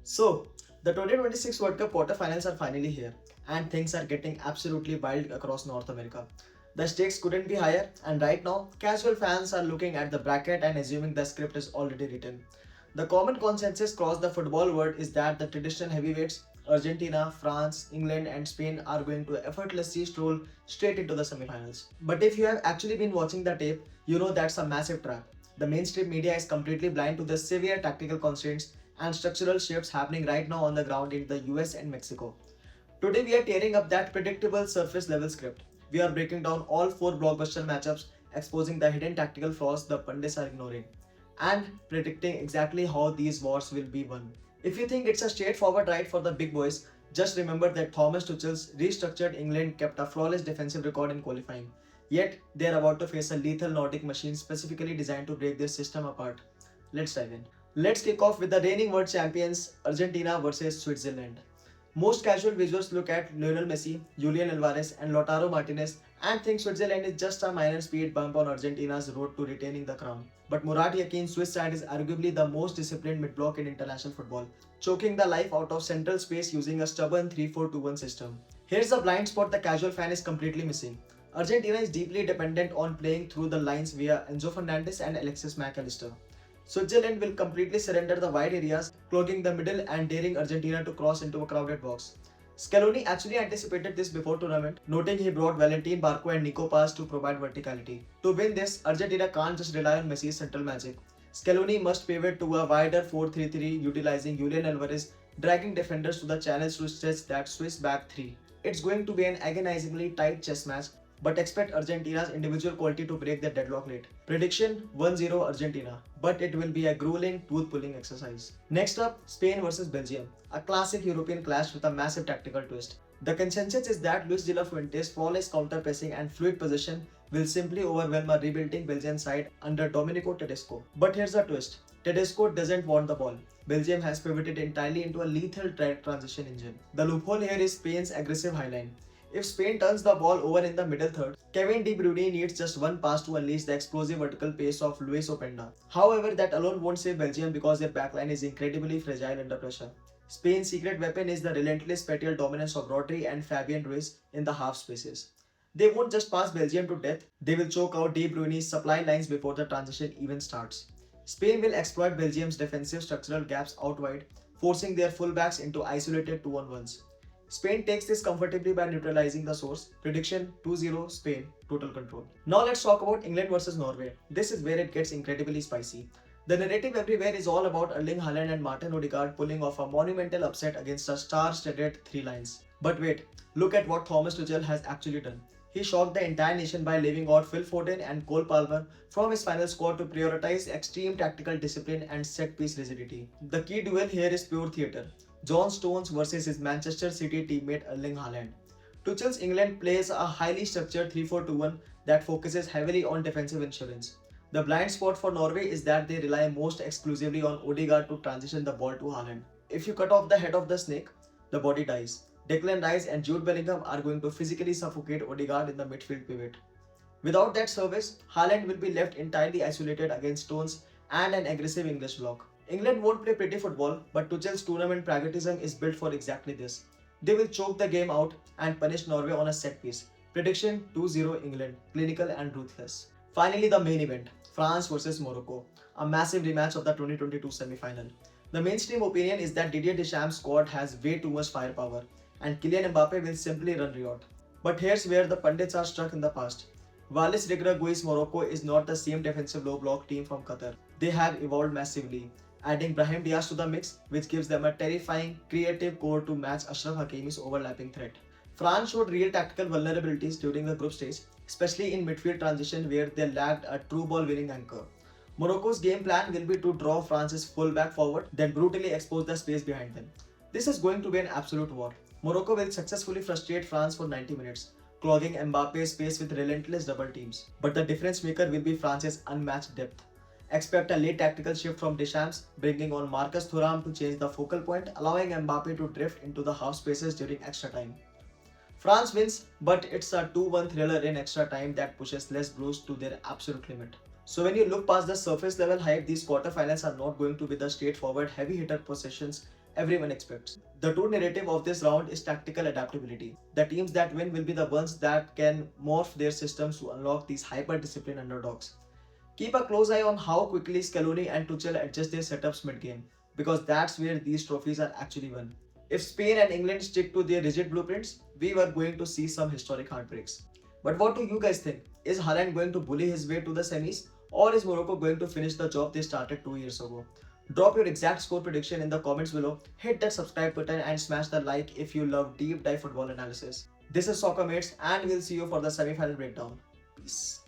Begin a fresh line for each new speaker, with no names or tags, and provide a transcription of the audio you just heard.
So, the 2026 World Cup quarterfinals are finally here, and things are getting absolutely wild across North America. The stakes couldn't be higher, and right now, casual fans are looking at the bracket and assuming the script is already written. The common consensus across the football world is that the traditional heavyweights, Argentina, France, England, and Spain, are going to effortlessly stroll straight into the semifinals. But if you have actually been watching the tape, you know that's a massive trap. The mainstream media is completely blind to the severe tactical constraints and structural shifts happening right now on the ground in the US and Mexico. Today we are tearing up that predictable surface level script. We are breaking down all four blockbuster matchups, exposing the hidden tactical flaws the pundits are ignoring, and predicting exactly how these wars will be won. If you think it's a straightforward ride for the big boys, just remember that Thomas Tuchel's restructured England kept a flawless defensive record in qualifying. Yet, they are about to face a lethal Nordic machine specifically designed to break their system apart. Let's dive in. Let's kick off with the reigning world champions Argentina versus Switzerland. Most casual visuals look at Lionel Messi, Julian Alvarez, and Lautaro Martinez and think Switzerland is just a minor speed bump on Argentina's road to retaining the crown. But Murat Yakin's Swiss side is arguably the most disciplined mid-block in international football, choking the life out of central space using a stubborn 3-4-2-1 system. Here's a blind spot the casual fan is completely missing. Argentina is deeply dependent on playing through the lines via Enzo Fernandez and Alexis Mac Allister. Switzerland will completely surrender the wide areas, clogging the middle and daring Argentina to cross into a crowded box. Scaloni actually anticipated this before tournament, noting he brought Valentin Barco and Nico Paz to provide verticality. To win this, Argentina can't just rely on Messi's central magic. Scaloni must pivot to a wider 4-3-3 utilizing Julian Alvarez, dragging defenders to the channels to stretch that Swiss back 3. It's going to be an agonizingly tight chess match, but expect Argentina's individual quality to break the deadlock late. Prediction 1-0 Argentina, but it will be a grueling, tooth-pulling exercise. Next up, Spain versus Belgium, a classic European clash with a massive tactical twist. The consensus is that Luis de la Fuente's flawless counter-pressing and fluid possession will simply overwhelm a rebuilding Belgian side under Domenico Tedesco. But here's the twist. Tedesco doesn't want the ball. Belgium has pivoted entirely into a lethal transition engine. The loophole here is Spain's aggressive highline. If Spain turns the ball over in the middle third, Kevin De Bruyne needs just one pass to unleash the explosive vertical pace of Luis Openda. However, that alone won't save Belgium because their backline is incredibly fragile under pressure. Spain's secret weapon is the relentless spatial dominance of Rodri and Fabian Ruiz in the half spaces. They won't just pass Belgium to death, they will choke out De Bruyne's supply lines before the transition even starts. Spain will exploit Belgium's defensive structural gaps out wide, forcing their fullbacks into isolated 2-on-1s. Spain takes this comfortably by neutralizing the source. Prediction 2-0 Spain, total control. Now let's talk about England versus Norway. This is where it gets incredibly spicy. The narrative everywhere is all about Erling Haaland and Martin Ødegaard pulling off a monumental upset against a star-studded three lines. But wait, look at what Thomas Tuchel has actually done. He shocked the entire nation by leaving out Phil Foden and Cole Palmer from his final squad to prioritize extreme tactical discipline and set-piece rigidity. The key duel here is pure theatre. John Stones versus his Manchester City teammate Erling Haaland. Tuchel's England plays a highly structured 3-4-2-1 that focuses heavily on defensive insurance. The blind spot for Norway is that they rely most exclusively on Ødegaard to transition the ball to Haaland. If you cut off the head of the snake, the body dies. Declan Rice and Jude Bellingham are going to physically suffocate Ødegaard in the midfield pivot. Without that service, Haaland will be left entirely isolated against Stones and an aggressive English block. England won't play pretty football, but Tuchel's tournament pragmatism is built for exactly this. They will choke the game out and punish Norway on a set piece. Prediction 2-0 England, clinical and ruthless. Finally, the main event, France versus Morocco, a massive rematch of the 2022 semi-final. The mainstream opinion is that Didier Deschamps' squad has way too much firepower, and Kylian Mbappe will simply run riot. But here's where the pundits are stuck in the past. Wallace Regragouis Morocco is not the same defensive low-block team from Qatar. They have evolved massively, adding Brahim Diaz to the mix, which gives them a terrifying, creative core to match Ashraf Hakimi's overlapping threat. France showed real tactical vulnerabilities during the group stage, especially in midfield transition where they lacked a true ball-winning anchor. Morocco's game plan will be to draw France's full-back forward, then brutally expose the space behind them. This is going to be an absolute war. Morocco will successfully frustrate France for 90 minutes, clogging Mbappe's space with relentless double teams. But the difference maker will be France's unmatched depth. Expect a late tactical shift from Deschamps, bringing on Marcus Thuram to change the focal point, allowing Mbappe to drift into the half spaces during extra time. France wins, but it's a 2-1 thriller in extra time that pushes Les Blues to their absolute limit. So when you look past the surface level hype, these quarterfinals are not going to be the straightforward heavy hitter possessions everyone expects. The true narrative of this round is tactical adaptability. The teams that win will be the ones that can morph their systems to unlock these hyper-disciplined underdogs. Keep a close eye on how quickly Scaloni and Tuchel adjust their setups mid-game, because that's where these trophies are actually won. If Spain and England stick to their rigid blueprints, we were going to see some historic heartbreaks. But what do you guys think? Is Haaland going to bully his way to the semis, or is Morocco going to finish the job they started 2 years ago? Drop your exact score prediction in the comments below, hit that subscribe button and smash the like if you love deep dive football analysis. This is Soccer Mates and we'll see you for the semi-final breakdown. Peace.